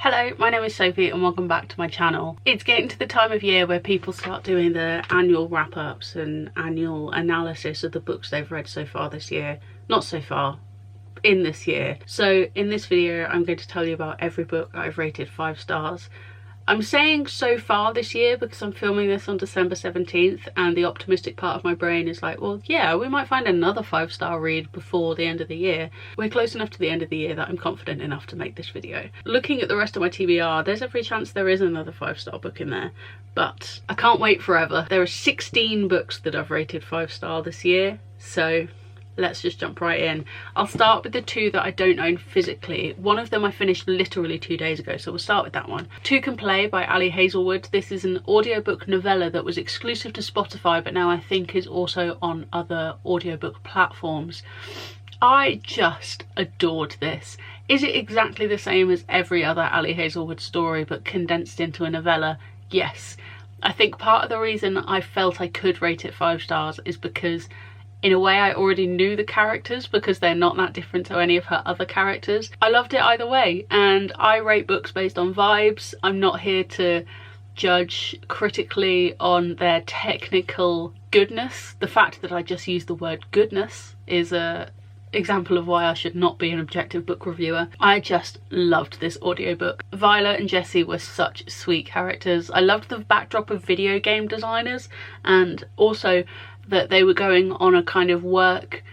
Hello, my name is Sophie and welcome back to my channel. It's getting to the time of year where people start doing the annual wrap-ups and annual analysis of the books they've read so far this year. Not so far, in this year. So in this video I'm going to tell you about every book that I've rated 5 stars. I'm saying so far this year because I'm filming this on December 17th and the optimistic part of my brain is like, well yeah, we might find another 5-star read before the end of the year. We're close enough to the end of the year that I'm confident enough to make this video. Looking at the rest of my TBR, there's every chance there is another 5-star book in there, but I can't wait forever. There are 16 books that I've rated 5-star this year, so let's just jump right in. I'll start with the 2 that I don't own physically. One of them I finished literally 2 days ago, so we'll start with that one. Two Can Play by Ali Hazelwood. This is an audiobook novella that was exclusive to Spotify, but now I think is also on other audiobook platforms. I just adored this. Is it exactly the same as every other Ali Hazelwood story but condensed into a novella? Yes. I think part of the reason I felt I could rate it 5 stars is because in a way I already knew the characters because they're not that different to any of her other characters. I loved it either way, and I rate books based on vibes. I'm not here to judge critically on their technical goodness. The fact that I just used the word goodness is a example of why I should not be an objective book reviewer. I just loved this audiobook. Violet and Jessie were such sweet characters. I loved the backdrop of video game designers, and also that they were going on a kind of work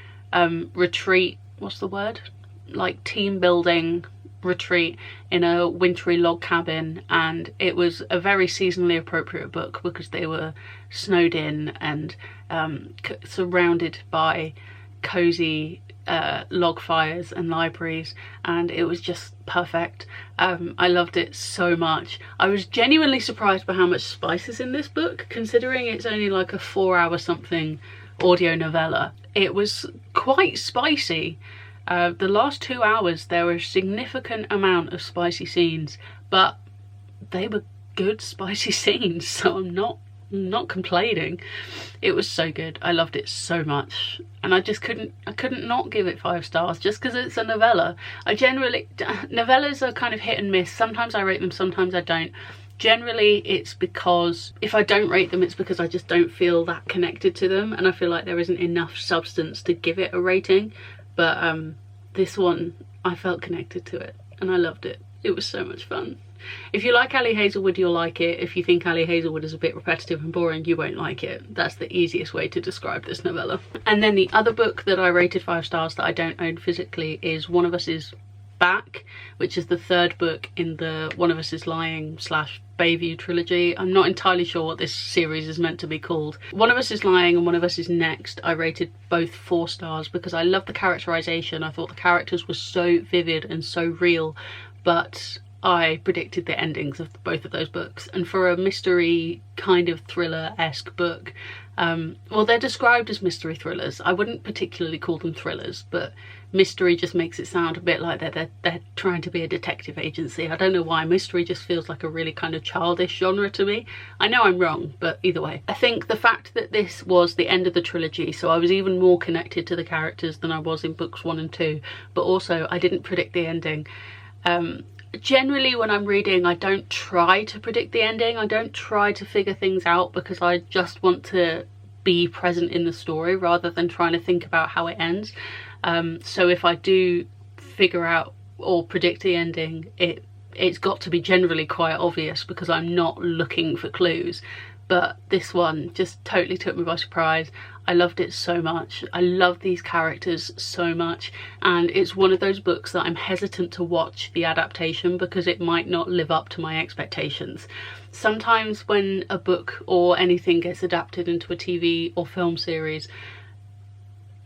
retreat, what's the word? Like team building retreat in a wintry log cabin, and it was a very seasonally appropriate book because they were snowed in and surrounded by cozy log fires and libraries, and it was just perfect. I loved it so much. I was genuinely surprised by how much spice is in this book, considering it's only like a 4-hour something audio novella. It was quite spicy. The last 2 hours there were a significant amount of spicy scenes, but they were good spicy scenes, so I'm not complaining. It was so good. I loved it so much, and I couldn't not give it 5 stars just because it's a novella. Novellas are kind of hit and miss. Sometimes I rate them, sometimes I don't. Generally it's because if I don't rate them, it's because I just don't feel that connected to them, and I feel like there isn't enough substance to give it a rating. But this one, I felt connected to it and I loved it. It was so much fun. If you like Ali Hazelwood, you'll like it. If you think Ali Hazelwood is a bit repetitive and boring, you won't like it. That's the easiest way to describe this novella. And then the other book that I rated 5 stars that I don't own physically is One of Us Is Back, which is the 3rd book in the One of Us Is Lying / Bayview trilogy. I'm not entirely sure what this series is meant to be called. One of Us Is Lying and One of Us Is Next, I rated both 4 stars because I loved the characterization. I thought the characters were so vivid and so real, but I predicted the endings of both of those books. And for a mystery kind of thriller-esque book, well, they're described as mystery thrillers. I wouldn't particularly call them thrillers, but mystery just makes it sound a bit like they're trying to be a detective agency. I don't know why. Mystery just feels like a really kind of childish genre to me. I know I'm wrong, but either way. I think the fact that this was the end of the trilogy, so I was even more connected to the characters than I was in books 1 and 2, but also I didn't predict the ending. Generally when I'm reading, I don't try to predict the ending. I don't try to figure things out because I just want to be present in the story rather than trying to think about how it ends. So if I do figure out or predict the ending, it's got to be generally quite obvious because I'm not looking for clues. But this one just totally took me by surprise. I loved it so much. I love these characters so much, and it's one of those books that I'm hesitant to watch the adaptation because it might not live up to my expectations. Sometimes when a book or anything gets adapted into a TV or film series,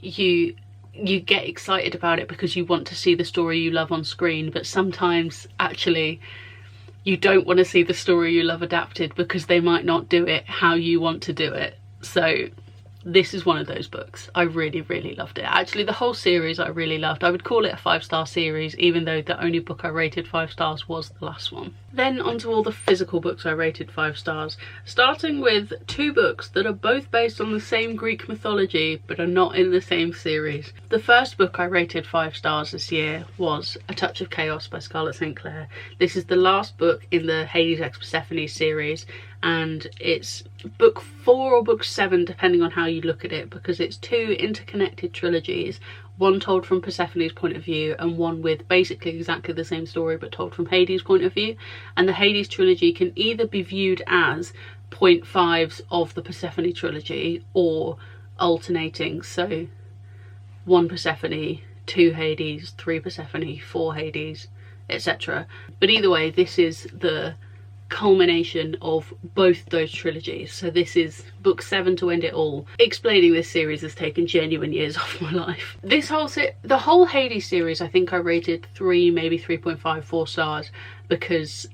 you get excited about it because you want to see the story you love on screen, but sometimes actually you don't want to see the story you love adapted because they might not do it how you want to do it. So This is one of those books. I really, really loved it. Actually, the whole series I really loved. I would call it a 5-star series, even though the only book I rated 5 stars was the last one. Then onto all the physical books I rated 5 stars, starting with 2 books that are both based on the same Greek mythology, but are not in the same series. The first book I rated 5 stars this year was A Touch of Chaos by Scarlett St. Clair. This is the last book in the Hades x Persephone series, and it's book 4 or book 7 depending on how you look at it, because it's 2 interconnected trilogies, one told from Persephone's point of view and one with basically exactly the same story but told from Hades' point of view. And the Hades trilogy can either be viewed as 0.5s of the Persephone trilogy or alternating, so 1 Persephone, 2 Hades, 3 Persephone, 4 Hades, etc. But either way, this is the culmination of both those trilogies. So this is book 7 to end it all. Explaining this series has taken genuine years off my life. The whole Hades series, I think I rated 3, maybe 3.5, 4 stars, because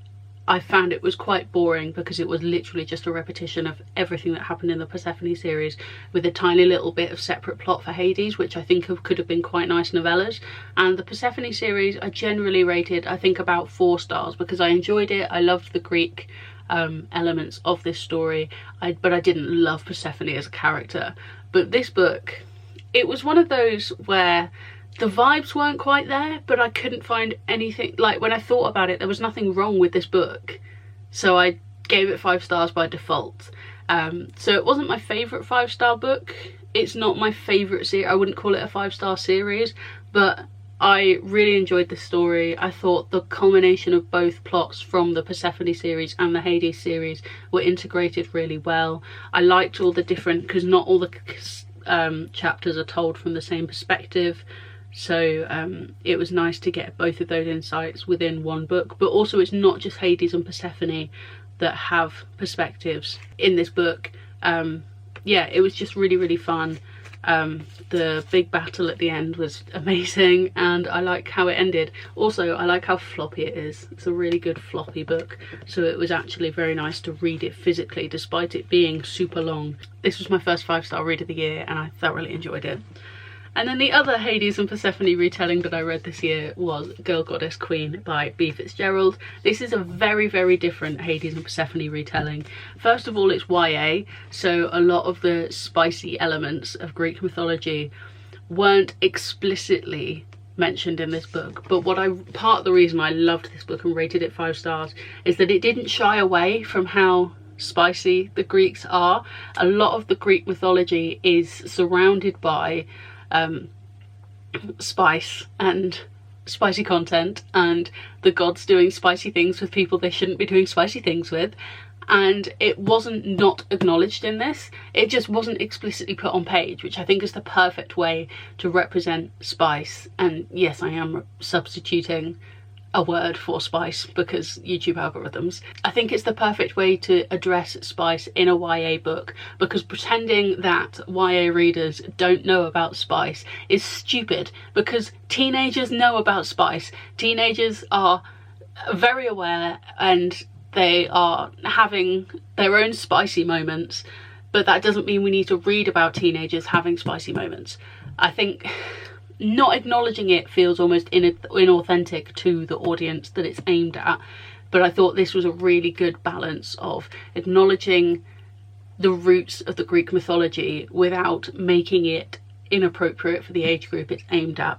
I found it was quite boring, because it was literally just a repetition of everything that happened in the Persephone series with a tiny little bit of separate plot for Hades, which I think could have been quite nice novellas. And the Persephone series I generally rated, I think, about 4 stars, because I enjoyed it. I loved the Greek elements of this story, but I didn't love Persephone as a character. But this book, it was one of those where the vibes weren't quite there, but I couldn't find anything, like when I thought about it, there was nothing wrong with this book, so I gave it 5 stars by default. So it wasn't my favourite 5-star book, it's not my favourite series, I wouldn't call it a 5-star series, but I really enjoyed the story. I thought the culmination of both plots from the Persephone series and the Hades series were integrated really well. I liked all the different, because not all the chapters are told from the same perspective, so it was nice to get both of those insights within one book. But also, it's not just Hades and Persephone that have perspectives in this book. Yeah, it was just really, really fun. The big battle at the end was amazing, and I like how it ended. Also, I like how floppy it is. It's a really good floppy book, so it was actually very nice to read it physically despite it being super long. This was my first 5-star read of the year, and I thoroughly enjoyed it. And then the other Hades and Persephone retelling that I read this year was Girl, Goddess, Queen by B. Fitzgerald. This is a very, very different Hades and Persephone retelling. First of all, it's YA, so a lot of the spicy elements of Greek mythology weren't explicitly mentioned in this book. But part of the reason I loved this book and rated it 5 stars is that it didn't shy away from how spicy the Greeks are. A lot of the Greek mythology is surrounded by spice and spicy content, and the gods doing spicy things with people they shouldn't be doing spicy things with, and it wasn't not acknowledged in this. It just wasn't explicitly put on page, which I think is the perfect way to represent spice. And yes, I am substituting a word for spice because YouTube algorithms. I think it's the perfect way to address spice in a YA book, because pretending that YA readers don't know about spice is stupid, because teenagers know about spice. Teenagers are very aware and they are having their own spicy moments, but that doesn't mean we need to read about teenagers having spicy moments. I think not acknowledging it feels almost inauthentic to the audience that it's aimed at, but I thought this was a really good balance of acknowledging the roots of the Greek mythology without making it inappropriate for the age group it's aimed at.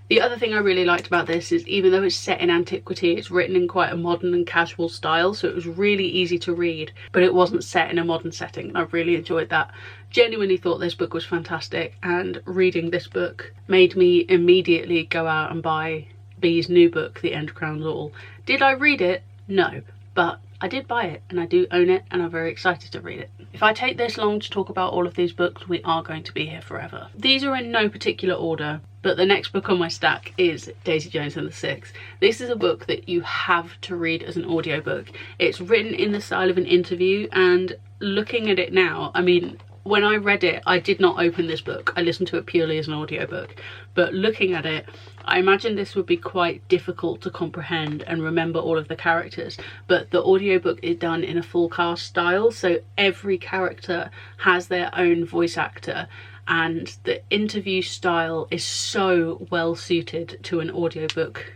The other thing I really liked about this is, even though it's set in antiquity, it's written in quite a modern and casual style, so it was really easy to read, but it wasn't set in a modern setting, and I really enjoyed that. Genuinely thought this book was fantastic, and reading this book made me immediately go out and buy B's new book, The End Crowns All. Did I read it? No, but I did buy it, and I do own it, and I'm very excited to read it. If I take this long to talk about all of these books, we are going to be here forever. These are in no particular order, but the next book on my stack is Daisy Jones and the Six. This is a book that you have to read as an audiobook. It's written in the style of an interview, and looking at it now, I mean, when I read it, I did not open this book. I listened to it purely as an audiobook. But looking at it, I imagine this would be quite difficult to comprehend and remember all of the characters. But the audiobook is done in a full cast style, so every character has their own voice actor, and the interview style is so well suited to an audiobook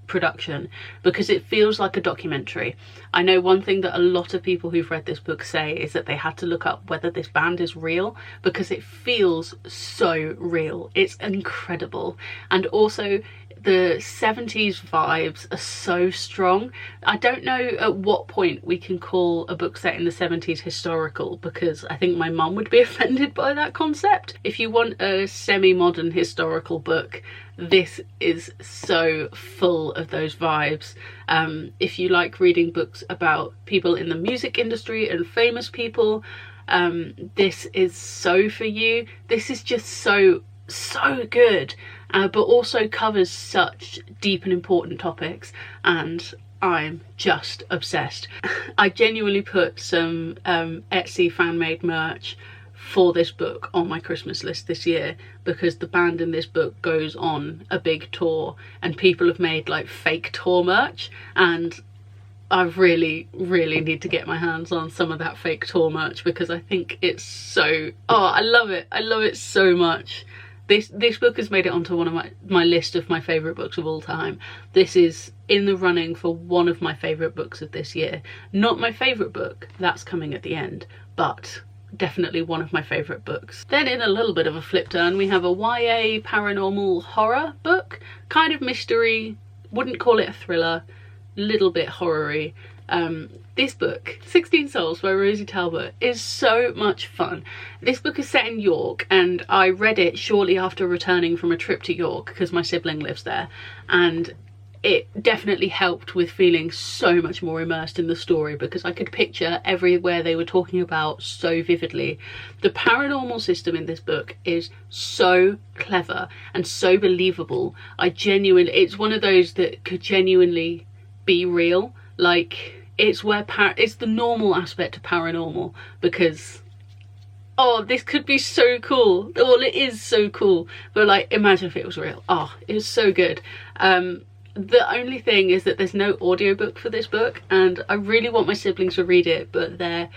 production because it feels like a documentary. I know one thing that a lot of people who've read this book say is that they had to look up whether this band is real because it feels so real. It's incredible. And also the 70s vibes are so strong. I don't know at what point we can call a book set in the 70s historical, because I think my mum would be offended by that concept. If you want a semi-modern historical book, this is so full of those vibes. If you like reading books about people in the music industry and famous people, this is so for you. This is just so good, but also covers such deep and important topics, and I'm just obsessed. I genuinely put some Etsy fan-made merch for this book on my Christmas list this year, because the band in this book goes on a big tour and people have made like fake tour merch, and I really need to get my hands on some of that fake tour merch because I think it's so, oh, I love it so much. This book has made it onto one of my list of my favourite books of all time. This is in the running for one of my favourite books of this year. Not my favourite book, that's coming at the end, but definitely one of my favourite books. Then in a little bit of a flip turn, we have a YA paranormal horror book, kind of mystery, wouldn't call it a thriller, little bit horror-y. This book, 16 Souls by Rosie Talbot, is so much fun. This book is set in York, and I read it shortly after returning from a trip to York because my sibling lives there, and it definitely helped with feeling so much more immersed in the story because I could picture everywhere they were talking about so vividly. The paranormal system in this book is so clever and so believable. It's one of those that could genuinely be real. Like, it's where it's the normal aspect of paranormal, because oh, this could be so cool. Well, it is so cool, but like, imagine if it was real. Oh, it was so good. The only thing is that there's no audiobook for this book, and I really want my siblings to read it, but they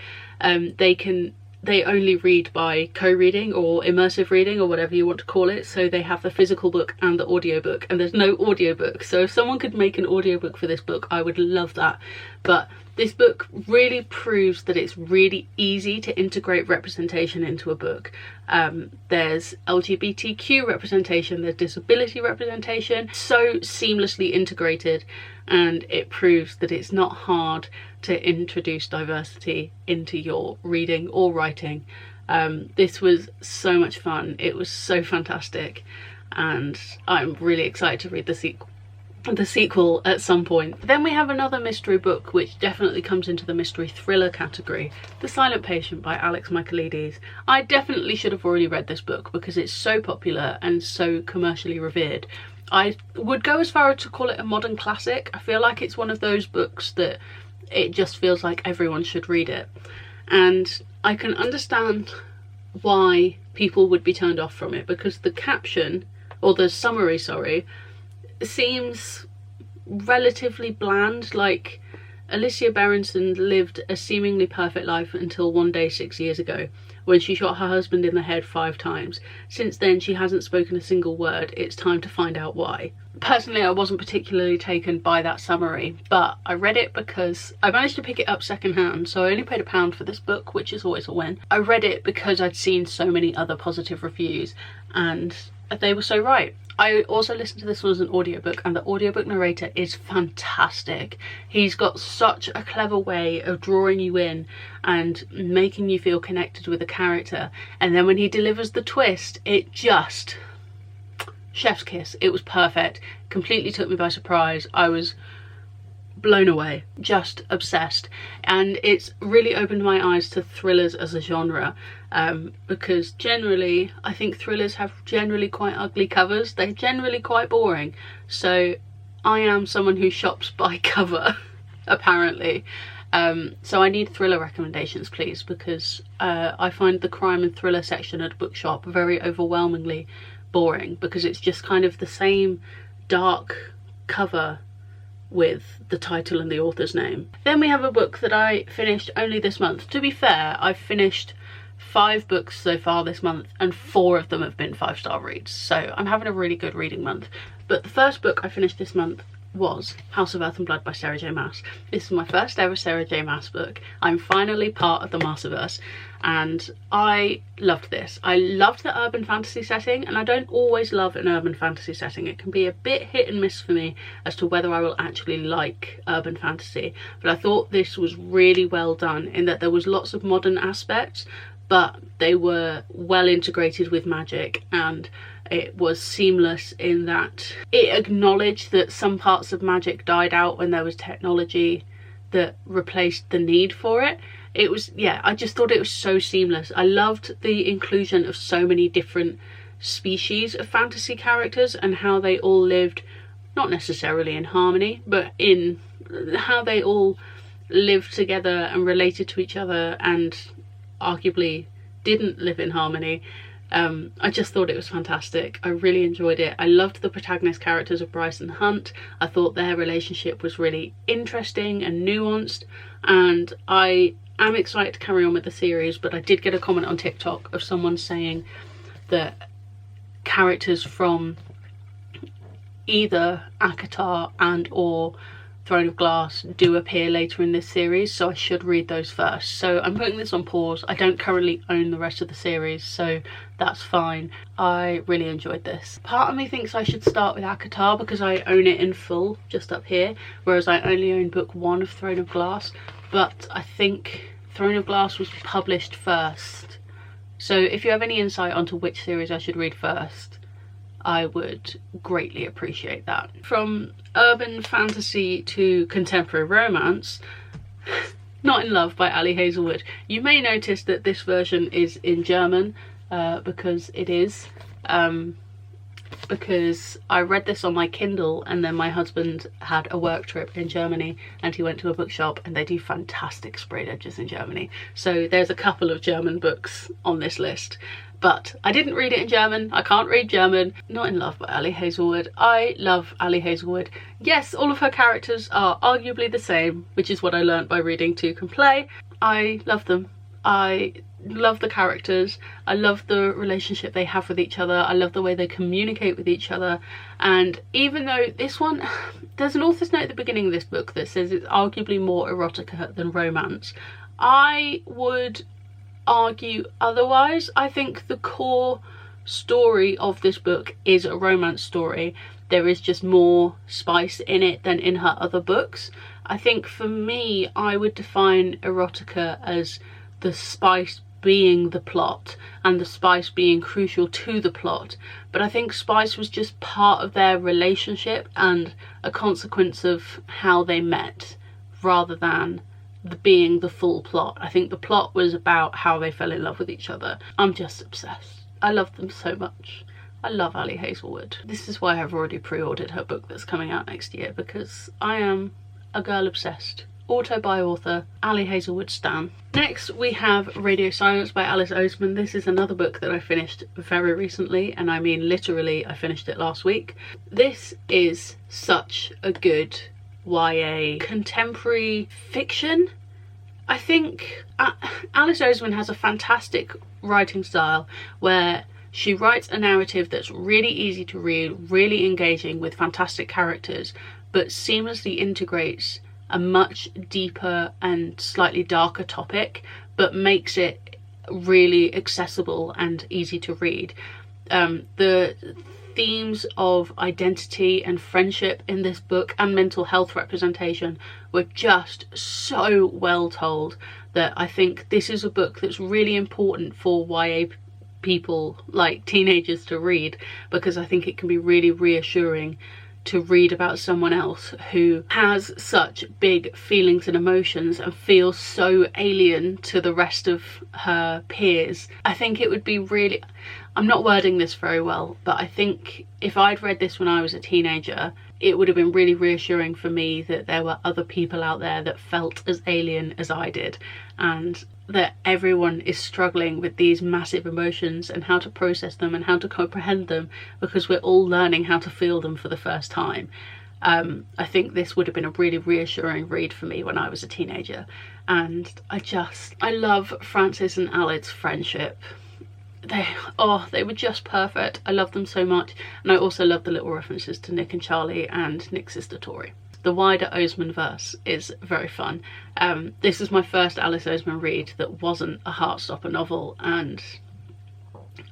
only read by co-reading or immersive reading or whatever you want to call it, so they have the physical book and the audiobook, and there's no audiobook. So if someone could make an audiobook for this book, I would love that. But this book really proves that it's really easy to integrate representation into a book. There's LGBTQ representation, there's disability representation, so seamlessly integrated, and it proves that it's not hard to introduce diversity into your reading or writing. This was so much fun. It was so fantastic, and I'm really excited to read the sequel at some point. Then we have another mystery book which definitely comes into the mystery thriller category, The Silent Patient by Alex Michaelides. I definitely should have already read this book because it's so popular and so commercially revered. I would go as far as to call it a modern classic. I feel like it's one of those books that it just feels like everyone should read it, and I can understand why people would be turned off from it, because the caption, or the summary, sorry, seems relatively bland. Like, Alicia Berenson lived a seemingly perfect life until one day 6 years ago when she shot her husband in the head 5 times. Since then she hasn't spoken a single word. It's time to find out why. Personally, I wasn't particularly taken by that summary, but I read it because I managed to pick it up secondhand, so I only paid £1 for this book, which is always a win. I read it because I'd seen so many other positive reviews, and they were so right. I also listened to this one as an audiobook, and the audiobook narrator is fantastic. He's got such a clever way of drawing you in and making you feel connected with the character, and then when he delivers the twist, it just... chef's kiss. It was perfect. Completely took me by surprise. I was blown away, just obsessed, and it's really opened my eyes to thrillers as a genre, because generally I think thrillers have generally quite ugly covers. They're generally quite boring, so I am someone who shops by cover apparently, So I need thriller recommendations, please, because I find the crime and thriller section at Bookshop very overwhelmingly boring, because it's just kind of the same dark cover with the title and the author's name. Then we have a book that I finished only this month. To be fair, I've finished 5 books so far this month and 4 of them have been 5-star reads, so I'm having a really good reading month. But the first book I finished this month was House of Earth and Blood by Sarah J Maas. This is my first ever Sarah J Maas book. I'm finally part of the Maasiverse and I loved this. I loved the urban fantasy setting, and I don't always love an urban fantasy setting. It can be a bit hit and miss for me as to whether I will actually like urban fantasy, but I thought this was really well done in that there was lots of modern aspects, but they were well integrated with magic, and it was seamless in that it acknowledged that some parts of magic died out when there was technology that replaced the need for it. It was, yeah, I just thought it was so seamless. I loved the inclusion of so many different species of fantasy characters and how they all lived, not necessarily in harmony, but in how they all lived together and related to each other and arguably didn't live in harmony. I just thought it was fantastic. I really enjoyed it. I loved the protagonist characters of Bryce and Hunt. I thought their relationship was really interesting and nuanced, and I am excited to carry on with the series. But I did get a comment on TikTok of someone saying that characters from either ACOTAR and or Throne of Glass do appear later in this series, so I should read those first. So I'm putting this on pause. I don't currently own the rest of the series, so that's fine. I really enjoyed this. Part of me thinks I should start with ACOTAR because I own it in full just up here, whereas I only own book 1 of Throne of Glass, but I think Throne of Glass was published first. So if you have any insight onto which series I should read first, I would greatly appreciate that. From urban fantasy to contemporary romance, Not in Love by Ali Hazelwood. You may notice that this version is in German because it is. Because I read this on my Kindle and then my husband had a work trip in Germany and he went to a bookshop and they do fantastic sprayed edges in Germany. So there's a couple of German books on this list. But I didn't read it in German. I can't read German. Not in Love by Ali Hazelwood. I love Ali Hazelwood. Yes, all of her characters are arguably the same, which is what I learnt by reading Two Can Play. I love them. I love the characters. I love the relationship they have with each other. I love the way they communicate with each other. And even though this one, there's an author's note at the beginning of this book that says it's arguably more erotica than romance, I would argue otherwise. I think the core story of this book is a romance story. There is just more spice in it than in her other books. I think for me, I would define erotica as the spice being the plot and the spice being crucial to the plot, but I think spice was just part of their relationship and a consequence of how they met rather than being the full plot. I think the plot was about how they fell in love with each other. I'm just obsessed. I love them so much. I love Ali Hazelwood. This is why I've already pre-ordered her book that's coming out next year, because I am a girl obsessed. Auto by author, Ali Hazelwood stan. Next we have Radio Silence by Alice Oseman. This is another book that I finished very recently, and I mean literally I finished it last week. This is such a good YA contemporary fiction. I think Alice Oseman has a fantastic writing style where she writes a narrative that's really easy to read, really engaging with fantastic characters, but seamlessly integrates a much deeper and slightly darker topic, but makes it really accessible and easy to read. The themes of identity and friendship in this book and mental health representation were just so well told that I think this is a book that's really important for YA people, like teenagers, to read, because I think it can be really reassuring to read about someone else who has such big feelings and emotions and feels so alien to the rest of her peers. I think it would be really, I'm not wording this very well, but I think if I'd read this when I was a teenager, it would have been really reassuring for me that there were other people out there that felt as alien as I did, and that everyone is struggling with these massive emotions and how to process them and how to comprehend them, because we're all learning how to feel them for the first time. I think this would have been a really reassuring read for me when I was a teenager. And I love Frances and Alad's friendship. They were just perfect. I love them so much. And I also love the little references to Nick and Charlie and Nick's sister Tori. The wider Oseman verse is very fun. This is my first Alice Oseman read that wasn't a Heartstopper novel, and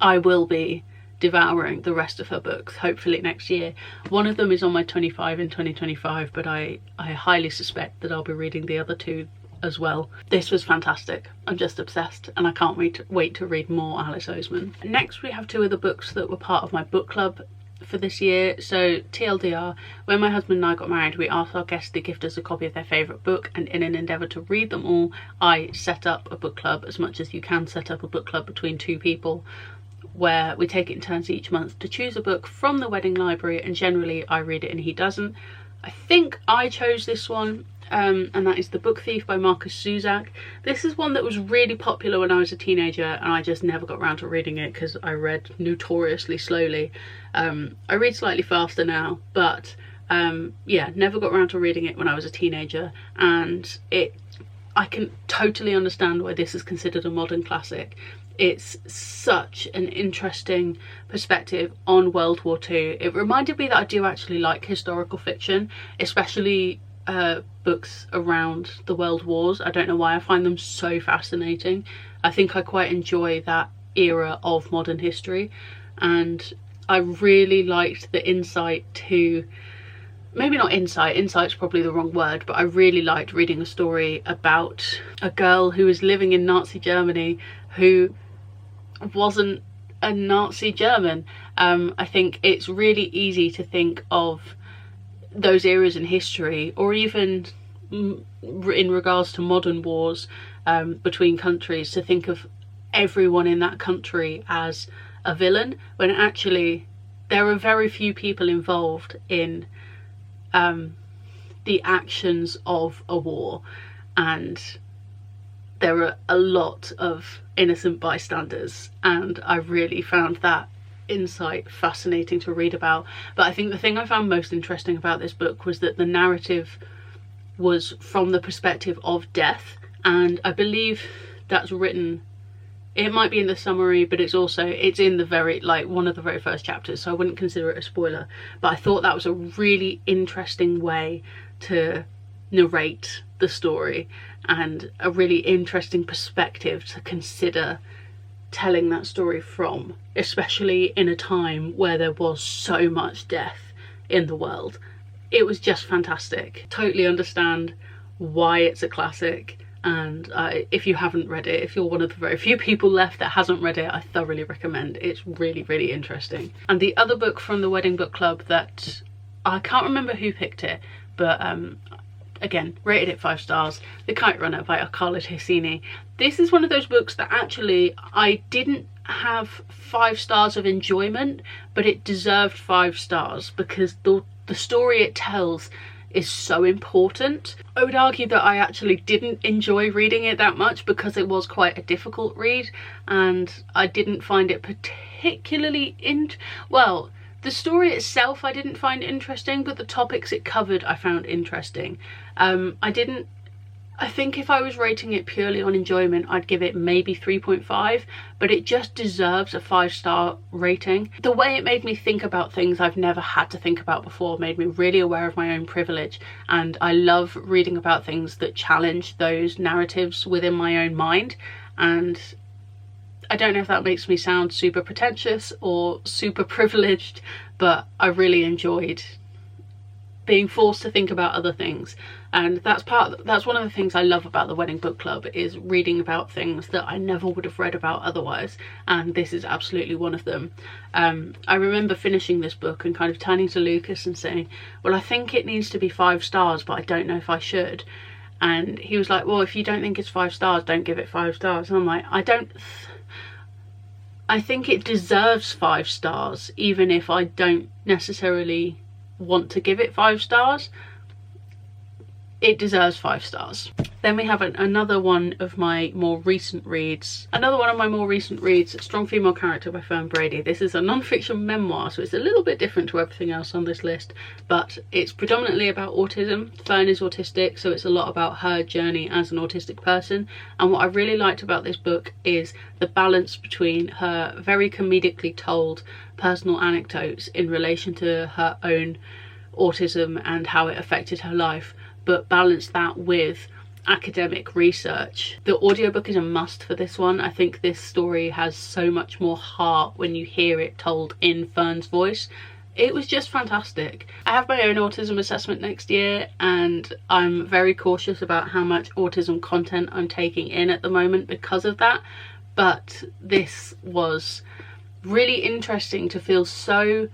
I will be devouring the rest of her books hopefully next year. One of them is on my 25 in 2025, but I highly suspect that I'll be reading the other two as well. This was fantastic. I'm just obsessed, and I can't wait to read more Alice Oseman. Next we have two of the books that were part of my book club for this year. So TLDR, when my husband and I got married, we asked our guests to gift us a copy of their favourite book, and in an endeavour to read them all, I set up a book club, as much as you can set up a book club between two people, where we take it in turns each month to choose a book from the wedding library, and generally I read it and he doesn't. I think I chose this one, and that is The Book Thief by Marcus Zuzak. This is one that was really popular when I was a teenager, and I just never got around to reading it because I read notoriously slowly. I read slightly faster now, but yeah, never got around to reading it when I was a teenager, and I can totally understand why this is considered a modern classic. It's such an interesting perspective on World War II. It reminded me that I do actually like historical fiction, especially books around the world wars. I don't know why, I find them so fascinating. I think I quite enjoy that era of modern history, and I really liked the insight to, maybe not insight's probably the wrong word, but I really liked reading a story about a girl who was living in Nazi Germany who wasn't a Nazi German. I think it's really easy to think of those eras in history, or even in regards to modern wars between countries, to think of everyone in that country as a villain, when actually there are very few people involved in the actions of a war, and there are a lot of innocent bystanders, and I really found that insight fascinating to read about. But I think the thing I found most interesting about this book was that the narrative was from the perspective of death, and I believe that's written, it might be in the summary, but it's in the very, like, one of the very first chapters, so I wouldn't consider it a spoiler. But I thought that was a really interesting way to narrate the story, and a really interesting perspective to consider telling that story from, especially in a time where there was so much death in the world. It was just fantastic. Totally understand why it's a classic, and if you haven't read it, if you're one of the very few people left that hasn't read it, I thoroughly recommend. It's really, really interesting. And the other book from the Wedding Book Club that I can't remember who picked it, but again, rated it 5 stars, The Kite Runner by Carla Tessini. This is one of those books that actually I didn't have 5 stars of enjoyment, but it deserved 5 stars because the story it tells is so important. I would argue that I actually didn't enjoy reading it that much because it was quite a difficult read, and I didn't find it particularly well, the story itself I didn't find interesting, but the topics it covered I found interesting. I think if I was rating it purely on enjoyment, I'd give it maybe 3.5, but it just deserves a 5-star rating. The way it made me think about things I've never had to think about before made me really aware of my own privilege, and I love reading about things that challenge those narratives within my own mind. And I don't know if that makes me sound super pretentious or super privileged, but I really enjoyed being forced to think about other things, and that's one of the things I love about the Wedding Book Club, is reading about things that I never would have read about otherwise, and this is absolutely one of them. I remember finishing this book and kind of turning to Lucas and saying, well, I think it needs to be 5 stars, but I don't know if I should. And he was like, well, if you don't think it's 5 stars, don't give it 5 stars. And I'm like, I think it deserves 5 stars, even if I don't necessarily want to give it 5 stars, it deserves 5 stars. Then we have another one of my more recent reads. Strong Female Character by Fern Brady. This is a non-fiction memoir, so it's a little bit different to everything else on this list, but it's predominantly about autism. Fern is autistic, so it's a lot about her journey as an autistic person. And what I really liked about this book is the balance between her very comedically told personal anecdotes in relation to her own autism and how it affected her life, but balance that with academic research. The audiobook is a must for this one. I think this story has so much more heart when you hear it told in Fern's voice. It was just fantastic. I have my own autism assessment next year, and I'm very cautious about how much autism content I'm taking in at the moment because of that, but this was really interesting to feel so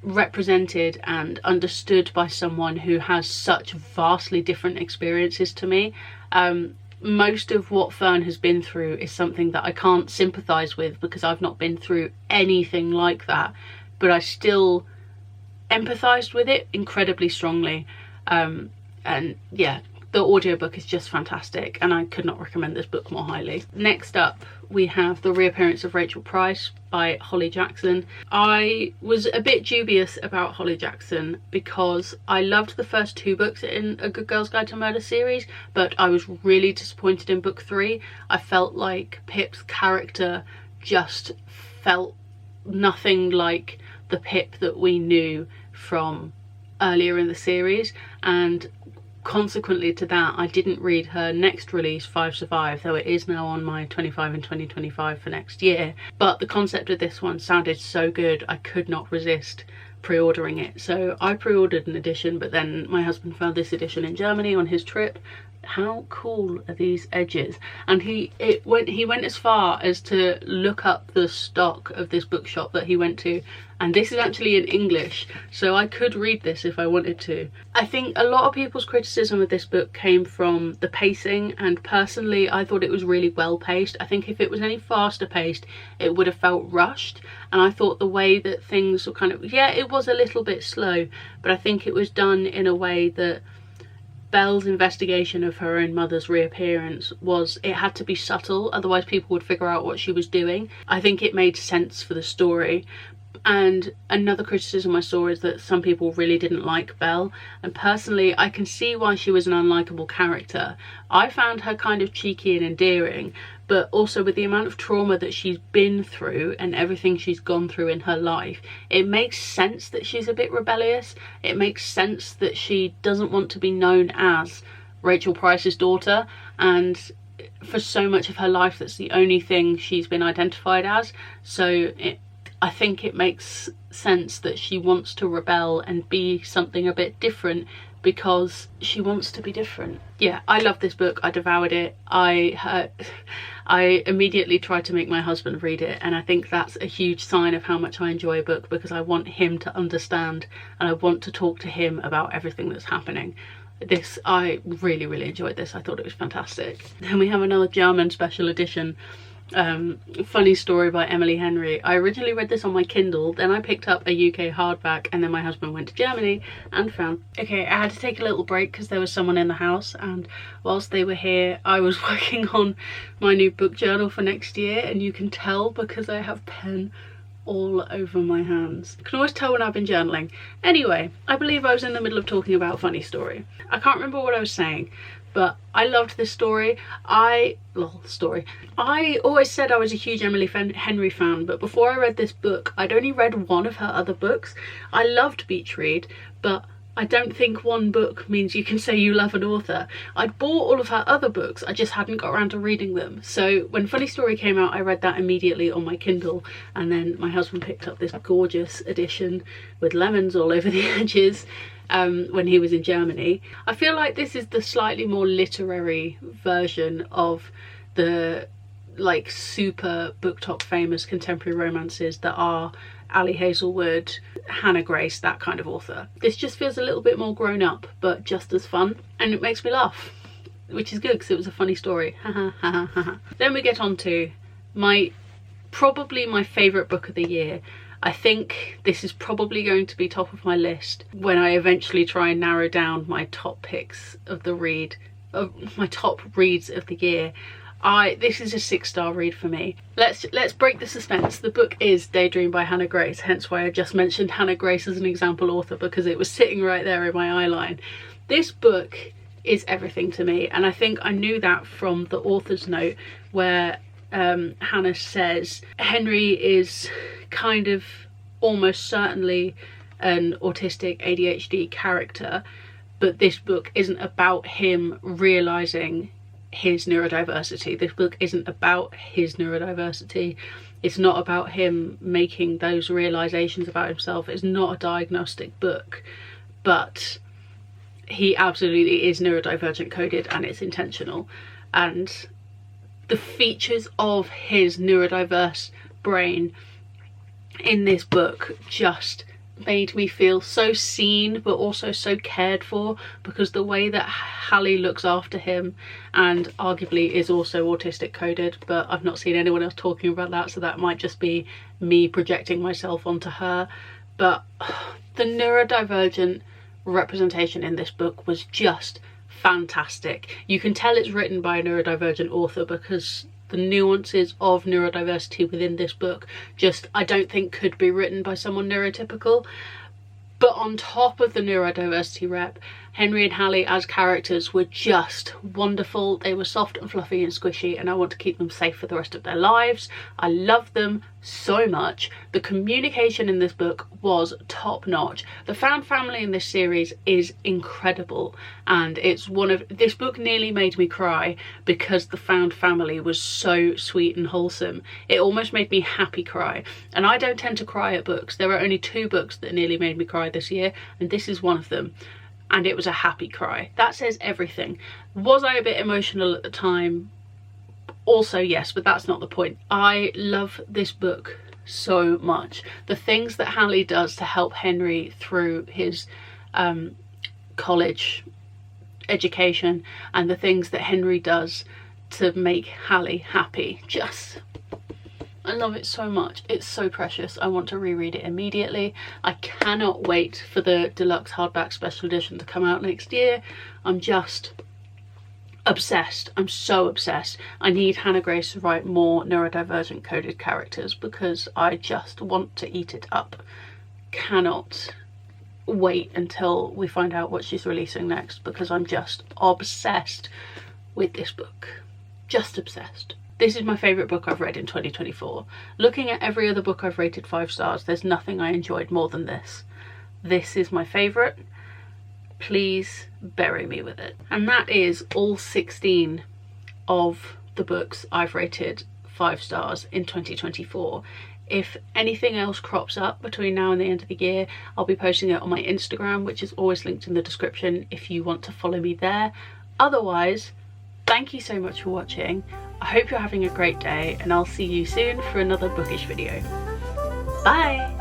represented and understood by someone who has such vastly different experiences to me. Most of what Fern has been through is something that I can't sympathise with because I've not been through anything like that, but I still empathised with it incredibly strongly. And yeah, the audiobook is just fantastic, and I could not recommend this book more highly. Next up, we have The Reappearance of Rachel Price by Holly Jackson. I was a bit dubious about Holly Jackson because I loved the first 2 books in A Good Girl's Guide to Murder series, but I was really disappointed in book 3. I felt like Pip's character just felt nothing like the Pip that we knew from earlier in the series, and consequently to that, I didn't read her next release, 5 Survive, though it is now on my 25 and 2025 for next year. But the concept of this one sounded so good, I could not resist pre-ordering it. So I pre-ordered an edition, but then my husband found this edition in Germany on his trip. How cool are these edges? And he went as far as to look up the stock of this bookshop that he went to, and this is actually in English, so I could read this if I wanted to. I think a lot of people's criticism of this book came from the pacing, and personally I thought it was really well paced. I think if it was any faster paced it would have felt rushed, and I thought the way that things were kind of, yeah, it was a little bit slow, but I think it was done in a way that Belle's investigation of her own mother's reappearance it had to be subtle, otherwise people would figure out what she was doing. I think it made sense for the story. And another criticism I saw is that some people really didn't like Belle, and personally I can see why she was an unlikable character. I found her kind of cheeky and endearing, but also with the amount of trauma that she's been through and everything she's gone through in her life, it makes sense that she's a bit rebellious. It makes sense that she doesn't want to be known as Rachel Price's daughter, and for so much of her life that's the only thing she's been identified as. So I think it makes sense that she wants to rebel and be something a bit different because she wants to be different. Yeah, I love this book. I devoured it. I immediately tried to make my husband read it, and I think that's a huge sign of how much I enjoy a book, because I want him to understand and I want to talk to him about everything that's happening. I really, really enjoyed this. I thought it was fantastic. Then we have another German special edition, Funny Story by Emily Henry. I originally read this on my Kindle, then I picked up a UK hardback, and then my husband went to Germany and found... Okay, I had to take a little break because there was someone in the house, and whilst they were here I was working on my new book journal for next year, and you can tell because I have pen all over my hands. You can always tell when I've been journaling. Anyway, I believe I was in the middle of talking about Funny Story. I can't remember what I was saying, but I loved this story. I always said I was a huge Emily Henry fan, but before I read this book, I'd only read one of her other books. I loved Beach Read, but I don't think one book means you can say you love an author. I'd bought all of her other books, I just hadn't got around to reading them. So when Funny Story came out, I read that immediately on my Kindle, and then my husband picked up this gorgeous edition with lemons all over the edges when he was in Germany. I feel like this is the slightly more literary version of the like super BookTok famous contemporary romances that are Ali Hazelwood, Hannah Grace, that kind of author. This just feels a little bit more grown up, but just as fun, and it makes me laugh, which is good because it was a funny story. Then we get on to probably my favourite book of the year. I think this is probably going to be top of my list when I eventually try and narrow down my top picks of the my top reads of the year. This is a 6-star read for me. Let's break the suspense. The book is Daydream by Hannah Grace, hence why I just mentioned Hannah Grace as an example author, because it was sitting right there in my eye line. This book is everything to me, and I think I knew that from the author's note where Hannah says Henry is kind of almost certainly an autistic ADHD character, but this book isn't about him realising his neurodiversity. This book isn't about his neurodiversity. It's not about him making those realisations about himself. It's not a diagnostic book, but he absolutely is neurodivergent coded, and it's intentional. And the features of his neurodiverse brain in this book just made me feel so seen, but also so cared for, because the way that Hallie looks after him, and arguably is also autistic coded, but I've not seen anyone else talking about that, so that might just be me projecting myself onto her. But the neurodivergent representation in this book was just fantastic. You can tell it's written by a neurodivergent author because the nuances of neurodiversity within this book just, I don't think, could be written by someone neurotypical. But on top of the neurodiversity rep, Henry and Hallie as characters were just wonderful. They were soft and fluffy and squishy, and I want to keep them safe for the rest of their lives. I love them so much. The communication in this book was top notch. The found family in this series is incredible, and it's this book nearly made me cry because the found family was so sweet and wholesome. It almost made me happy cry, and I don't tend to cry at books. There are only 2 books that nearly made me cry this year, and this is one of them. And it was a happy cry. That says everything. Was I a bit emotional at the time? Also yes, but that's not the point. I love this book so much. The things that Hallie does to help Henry through his college education, and the things that Henry does to make Hallie happy, I love it so much. It's so precious. I want to reread it immediately. I cannot wait for the deluxe hardback special edition to come out next year. I'm just obsessed. I'm so obsessed. I need Hannah Grace to write more neurodivergent coded characters because I just want to eat it up. Cannot wait until we find out what she's releasing next, because I'm just obsessed with this book. Just obsessed. This is my favourite book I've read in 2024. Looking at every other book I've rated 5 stars, there's nothing I enjoyed more than this. This is my favourite. Please bury me with it. And that is all 16 of the books I've rated 5 stars in 2024. If anything else crops up between now and the end of the year, I'll be posting it on my Instagram, which is always linked in the description if you want to follow me there. Otherwise, thank you so much for watching. I hope you're having a great day, and I'll see you soon for another bookish video. Bye!